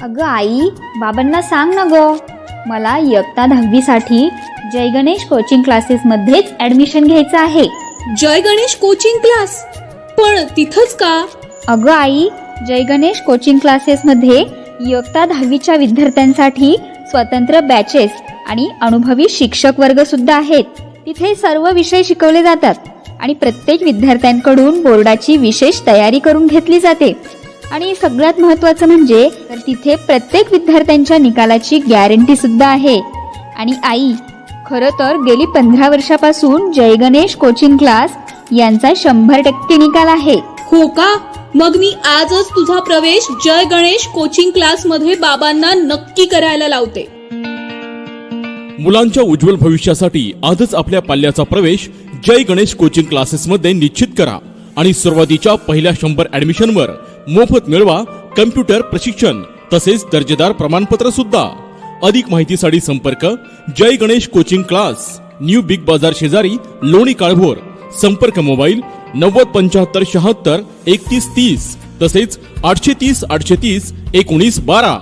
अगं आई, बाबांना सांग ना गं, मला इयत्ता 10वी साठी जय गणेश कोचिंग क्लासेसमध्येच ॲडमिशन घ्यायचं आहे. जय गणेश कोचिंग क्लास, पण तिथंच का? अगं आई, जय गणेश कोचिंग क्लासेसमध्ये इयत्ता 10वीच्या विद्यार्थ्यांसाठी स्वतंत्र बॅचेस आणि अनुभवी शिक्षक वर्ग सुद्धा आहेत. तिथे सर्व विषय शिकवले जातात आणि प्रत्येक विद्यार्थ्यांकडून बोर्डाची विशेष तयारी करून घेतली जाते. आणि सगळ्यात महत्त्वाचं म्हणजे तर तिथे प्रत्येक विद्यार्थ्यांच्या निकालाची गॅरंटी सुद्धा आहे. आणि आई, खरं तर गेली 15 वर्षापासून जय गणेश कोचिंग क्लास यांचा 100% निकाल आहे. हो का? मग मी आजच तुझा प्रवेश जय गणेश कोचिंग क्लास मध्ये बाबांना नक्की करायला लावते. मुलांच्या उज्ज्वल भविष्यासाठी आजच आपल्या पाल्याचा प्रवेश जय गणेश कोचिंग क्लासेस मध्ये निश्चित करा आणि सुरुवातीच्या पहिल्या 100 ॲडमिशनवर मोफत मिळवा कम्प्युटर प्रशिक्षण तसेच दर्जेदार प्रमाणपत्र सुद्धा. अधिक माहितीसाठी संपर्क Jay Ganesh coaching class, new Big Bazaar शेजारी, लोणी काळभोर. संपर्क मोबाईल 9075 76 31 30 तसेच 830 830 19 12.